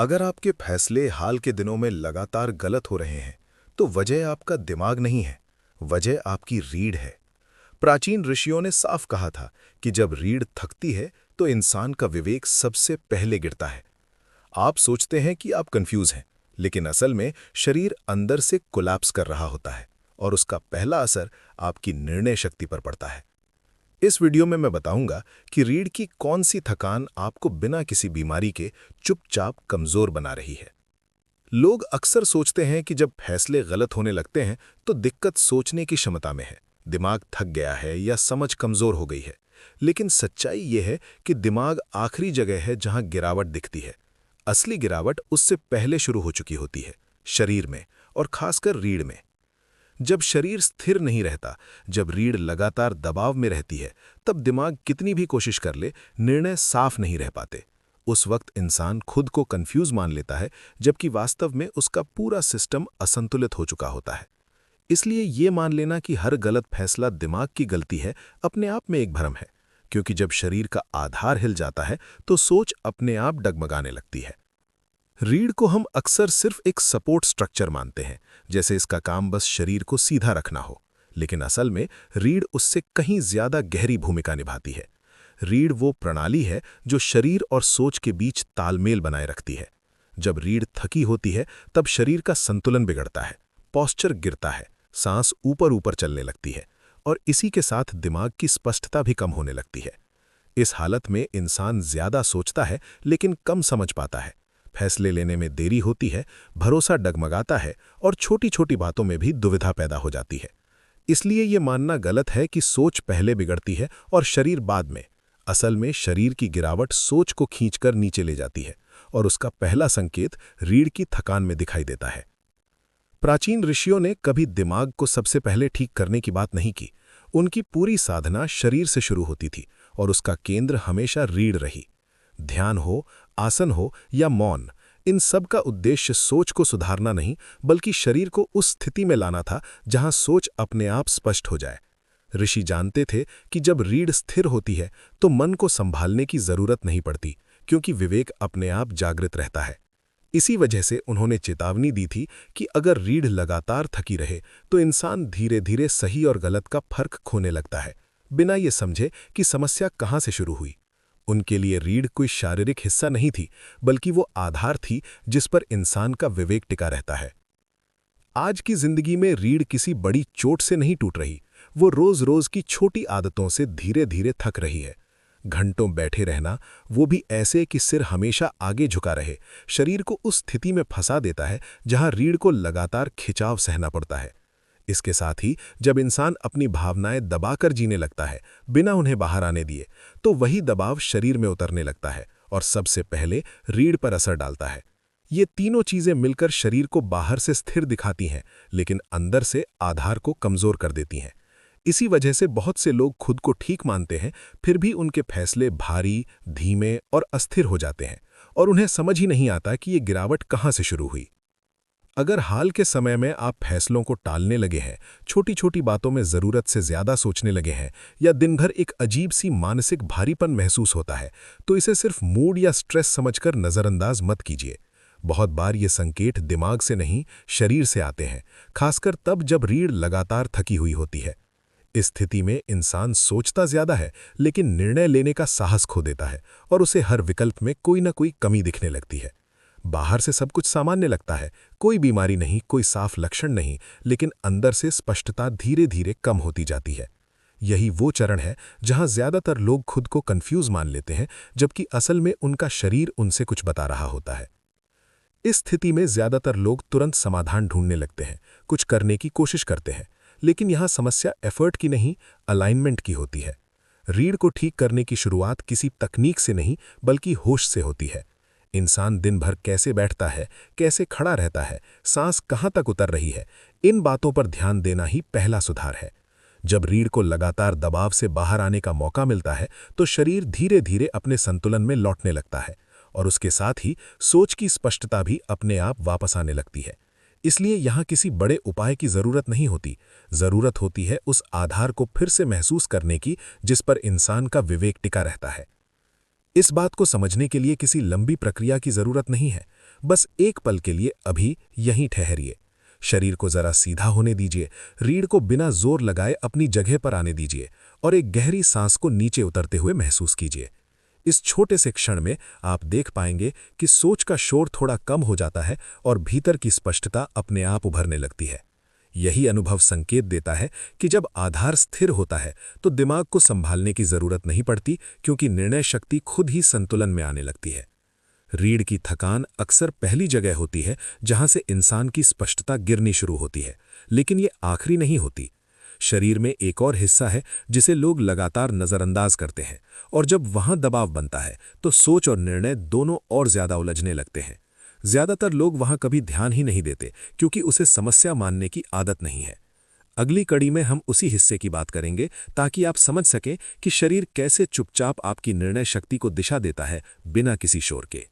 अगर आपके फैसले हाल के दिनों में लगातार गलत हो रहे हैं, तो वजह आपका दिमाग नहीं है, वजह आपकी रीढ़ है। प्राचीन ऋषियों ने साफ कहा था कि जब रीढ़ थकती है, तो इंसान का विवेक सबसे पहले गिरता है। आप सोचते हैं कि आप कंफ्यूज हैं, लेकिन असल में शरीर अंदर से कोलैप्स कर रहा होता है और उसका पहला असर आपकी निर्णय शक्ति पर पड़ता है। इस वीडियो में मैं बताऊंगा कि रीढ़ की कौन सी थकान आपको बिना किसी बीमारी के चुपचाप कमजोर बना रही है। लोग अक्सर सोचते हैं कि जब फैसले गलत होने लगते हैं तो दिक्कत सोचने की क्षमता में है, दिमाग थक गया है या समझ कमजोर हो गई है। लेकिन सच्चाई यह है कि दिमाग आखिरी जगह है जहां गिरावट दिखती है। असली गिरावट उससे पहले शुरू हो चुकी होती है, शरीर में, और खासकर रीढ़ में। जब शरीर स्थिर नहीं रहता, जब रीढ़ लगातार दबाव में रहती है, तब दिमाग कितनी भी कोशिश कर ले, निर्णय साफ नहीं रह पाते। उस वक्त इंसान खुद को कंफ्यूज मान लेता है, जबकि वास्तव में उसका पूरा सिस्टम असंतुलित हो चुका होता है। इसलिए ये मान लेना कि हर गलत फैसला दिमाग की गलती है, अपने आप में एक भ्रम है। क्योंकि जब शरीर का आधार हिल जाता है, तो सोच अपने आप डगमगाने लगती है। रीढ़ को हम अक्सर सिर्फ एक सपोर्ट स्ट्रक्चर मानते हैं, जैसे इसका काम बस शरीर को सीधा रखना हो। लेकिन असल में रीढ़ उससे कहीं ज्यादा गहरी भूमिका निभाती है। रीढ़ वो प्रणाली है जो शरीर और सोच के बीच तालमेल बनाए रखती है। जब रीढ़ थकी होती है, तब शरीर का संतुलन बिगड़ता है, पॉस्चर गिरता है, सांस ऊपर ऊपर चलने लगती है, और इसी के साथ दिमाग की स्पष्टता भी कम होने लगती है। इस हालत में इंसान ज्यादा सोचता है, लेकिन कम समझ पाता है। फैसले लेने में देरी होती है, भरोसा डगमगाता है, और छोटी छोटी बातों में भी दुविधा पैदा हो जाती है। इसलिए ये मानना गलत है कि सोच पहले बिगड़ती है और शरीर बाद में। असल में शरीर की गिरावट सोच को खींचकर नीचे ले जाती है, और उसका पहला संकेत रीढ़ की थकान में दिखाई देता है। प्राचीन ऋषियों ने कभी दिमाग को सबसे पहले ठीक करने की बात नहीं की। उनकी पूरी साधना शरीर से शुरू होती थी, और उसका केंद्र हमेशा रीढ़ रही। ध्यान हो, आसन हो या मौन, इन सब का उद्देश्य सोच को सुधारना नहीं, बल्कि शरीर को उस स्थिति में लाना था जहां सोच अपने आप स्पष्ट हो जाए। ऋषि जानते थे कि जब रीढ़ स्थिर होती है, तो मन को संभालने की जरूरत नहीं पड़ती, क्योंकि विवेक अपने आप जागृत रहता है। इसी वजह से उन्होंने चेतावनी दी थी कि अगर रीढ़ लगातार थकी रहे, तो इंसान धीरे धीरे सही और गलत का फर्क खोने लगता है, बिना ये समझे कि समस्या कहाँ से शुरू हुई। उनके लिए रीढ़ कोई शारीरिक हिस्सा नहीं थी, बल्कि वो आधार थी जिस पर इंसान का विवेक टिका रहता है। आज की जिंदगी में रीढ़ किसी बड़ी चोट से नहीं टूट रही, वो रोज रोज की छोटी आदतों से धीरे धीरे थक रही है। घंटों बैठे रहना, वो भी ऐसे कि सिर हमेशा आगे झुका रहे, शरीर को उस स्थिति में फंसा देता है जहां रीढ़ को लगातार खिंचाव सहना पड़ता है। इसके साथ ही जब इंसान अपनी भावनाएं दबाकर जीने लगता है, बिना उन्हें बाहर आने दिए, तो वही दबाव शरीर में उतरने लगता है और सबसे पहले रीढ़ पर असर डालता है। ये तीनों चीजें मिलकर शरीर को बाहर से स्थिर दिखाती हैं, लेकिन अंदर से आधार को कमजोर कर देती हैं। इसी वजह से बहुत से लोग खुद को ठीक मानते हैं, फिर भी उनके फैसले भारी, धीमे और अस्थिर हो जाते हैं, और उन्हें समझ ही नहीं आता कि ये गिरावट कहाँ से शुरू हुई। अगर हाल के समय में आप फैसलों को टालने लगे हैं, छोटी छोटी बातों में ज़रूरत से ज़्यादा सोचने लगे हैं, या दिन भर एक अजीब सी मानसिक भारीपन महसूस होता है, तो इसे सिर्फ मूड या स्ट्रेस समझकर नज़रअंदाज मत कीजिए। बहुत बार ये संकेत दिमाग से नहीं, शरीर से आते हैं, खासकर तब जब रीढ़ लगातार थकी हुई होती है। इस स्थिति में इंसान सोचता ज़्यादा है, लेकिन निर्णय लेने का साहस खो देता है, और उसे हर विकल्प में कोई ना कोई कमी दिखने लगती है। बाहर से सब कुछ सामान्य लगता है, कोई बीमारी नहीं, कोई साफ लक्षण नहीं, लेकिन अंदर से स्पष्टता धीरे धीरे कम होती जाती है। यही वो चरण है जहां ज्यादातर लोग खुद को कंफ्यूज मान लेते हैं, जबकि असल में उनका शरीर उनसे कुछ बता रहा होता है। इस स्थिति में ज्यादातर लोग तुरंत समाधान ढूंढने लगते हैं, कुछ करने की कोशिश करते हैं, लेकिन यहां समस्या एफर्ट की नहीं, अलाइनमेंट की होती है। रीढ़ को ठीक करने की शुरुआत किसी तकनीक से नहीं, बल्कि होश से होती है। इंसान दिन भर कैसे बैठता है, कैसे खड़ा रहता है, सांस कहाँ तक उतर रही है, इन बातों पर ध्यान देना ही पहला सुधार है। जब रीढ़ को लगातार दबाव से बाहर आने का मौका मिलता है, तो शरीर धीरे धीरे अपने संतुलन में लौटने लगता है, और उसके साथ ही सोच की स्पष्टता भी अपने आप वापस आने लगती है। इसलिए यहाँ किसी बड़े उपाय की जरूरत नहीं होती, जरूरत होती है उस आधार को फिर से महसूस करने की जिस पर इंसान का विवेक टिका रहता है। इस बात को समझने के लिए किसी लंबी प्रक्रिया की जरूरत नहीं है। बस एक पल के लिए अभी यहीं ठहरिए। शरीर को जरा सीधा होने दीजिए, रीढ़ को बिना जोर लगाए अपनी जगह पर आने दीजिए और एक गहरी सांस को नीचे उतरते हुए महसूस कीजिए। इस छोटे से क्षण में आप देख पाएंगे कि सोच का शोर थोड़ा कम हो जाता है और भीतर की स्पष्टता अपने आप उभरने लगती है। यही अनुभव संकेत देता है कि जब आधार स्थिर होता है तो दिमाग को संभालने की जरूरत नहीं पड़ती, क्योंकि निर्णय शक्ति खुद ही संतुलन में आने लगती है। रीढ़ की थकान अक्सर पहली जगह होती है जहां से इंसान की स्पष्टता गिरनी शुरू होती है, लेकिन ये आखिरी नहीं होती। शरीर में एक और हिस्सा है जिसे लोग लगातार नजरअंदाज करते हैं, और जब वहां दबाव बनता है तो सोच और निर्णय दोनों और ज्यादा उलझने लगते हैं। ज्यादातर लोग वहां कभी ध्यान ही नहीं देते, क्योंकि उसे समस्या मानने की आदत नहीं है। अगली कड़ी में हम उसी हिस्से की बात करेंगे, ताकि आप समझ सकें कि शरीर कैसे चुपचाप आपकी निर्णय शक्ति को दिशा देता है, बिना किसी शोर के।